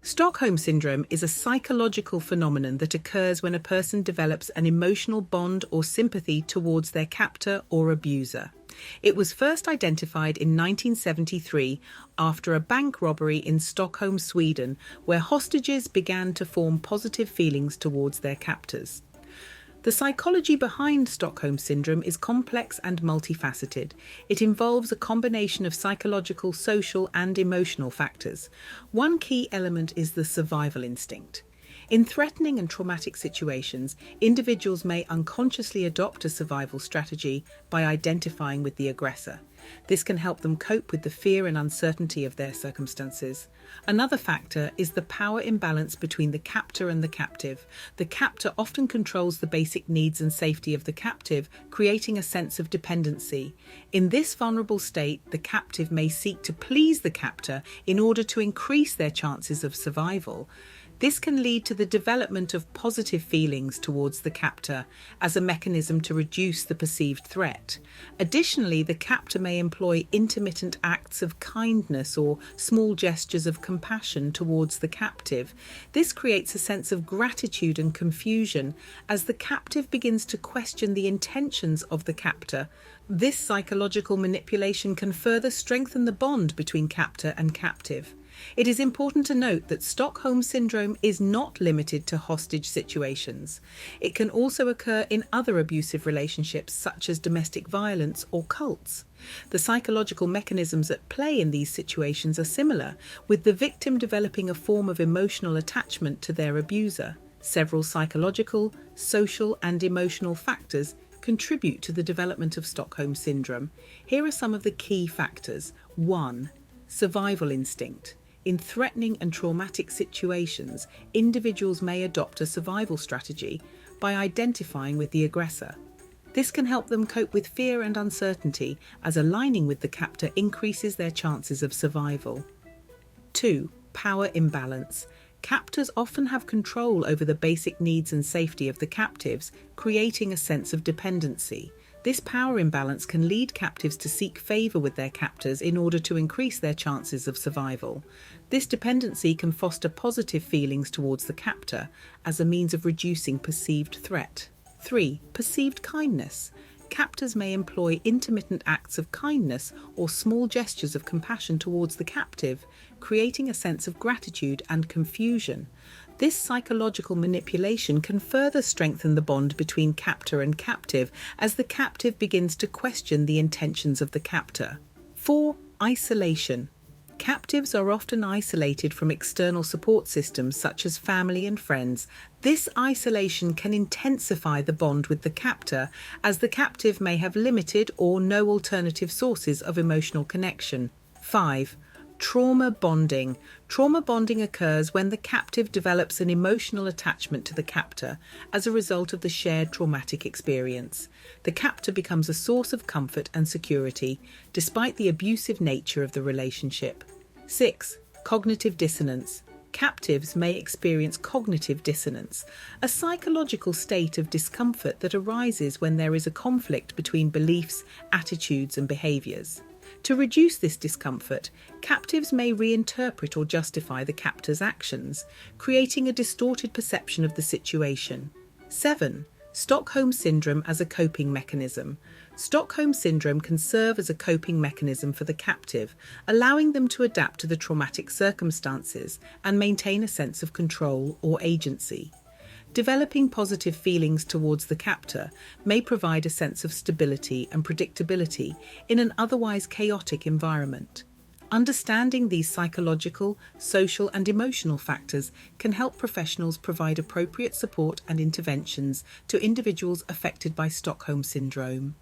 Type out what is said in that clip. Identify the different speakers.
Speaker 1: Stockholm Syndrome is a psychological phenomenon that occurs when a person develops an emotional bond or sympathy towards their captor or abuser. It was first identified in 1973 after a bank robbery in Stockholm, Sweden, where hostages began to form positive feelings towards their captors. The psychology behind Stockholm Syndrome is complex and multifaceted. It involves a combination of psychological, social, and emotional factors. One key element is the survival instinct. In threatening and traumatic situations, individuals may unconsciously adopt a survival strategy by identifying with the aggressor. This can help them cope with the fear and uncertainty of their circumstances. Another factor is the power imbalance between the captor and the captive. The captor often controls the basic needs and safety of the captive, creating a sense of dependency. In this vulnerable state, the captive may seek to please the captor in order to increase their chances of survival. This can lead to the development of positive feelings towards the captor as a mechanism to reduce the perceived threat. Additionally, the captor may employ intermittent acts of kindness or small gestures of compassion towards the captive. This creates a sense of gratitude and confusion as the captive begins to question the intentions of the captor. This psychological manipulation can further strengthen the bond between captor and captive. It is important to note that Stockholm Syndrome is not limited to hostage situations. It can also occur in other abusive relationships such as domestic violence or cults. The psychological mechanisms at play in these situations are similar, with the victim developing a form of emotional attachment to their abuser. Several psychological, social, and emotional factors contribute to the development of Stockholm Syndrome. Here are some of the key factors. 1. Survival instinct. In threatening and traumatic situations, individuals may adopt a survival strategy by identifying with the aggressor. This can help them cope with fear and uncertainty, as aligning with the captor increases their chances of survival. 2. Power imbalance. Captors often have control over the basic needs and safety of the captives, creating a sense of dependency. This power imbalance can lead captives to seek favour with their captors in order to increase their chances of survival. This dependency can foster positive feelings towards the captor as a means of reducing perceived threat. 3. Perceived kindness. Captors may employ intermittent acts of kindness or small gestures of compassion towards the captive, creating a sense of gratitude and confusion. This psychological manipulation can further strengthen the bond between captor and captive as the captive begins to question the intentions of the captor. 4. Isolation. Captives are often isolated from external support systems such as family and friends. This isolation can intensify the bond with the captor, as the captive may have limited or no alternative sources of emotional connection. 5. Trauma bonding. Trauma bonding occurs when the captive develops an emotional attachment to the captor as a result of the shared traumatic experience. The captor becomes a source of comfort and security, despite the abusive nature of the relationship. 6. Cognitive dissonance. Captives may experience cognitive dissonance, a psychological state of discomfort that arises when there is a conflict between beliefs, attitudes, and behaviours. To reduce this discomfort, captives may reinterpret or justify the captor's actions, creating a distorted perception of the situation. 7. Stockholm Syndrome as a coping mechanism. Stockholm Syndrome can serve as a coping mechanism for the captive, allowing them to adapt to the traumatic circumstances and maintain a sense of control or agency. Developing positive feelings towards the captor may provide a sense of stability and predictability in an otherwise chaotic environment. Understanding these psychological, social, and emotional factors can help professionals provide appropriate support and interventions to individuals affected by Stockholm Syndrome.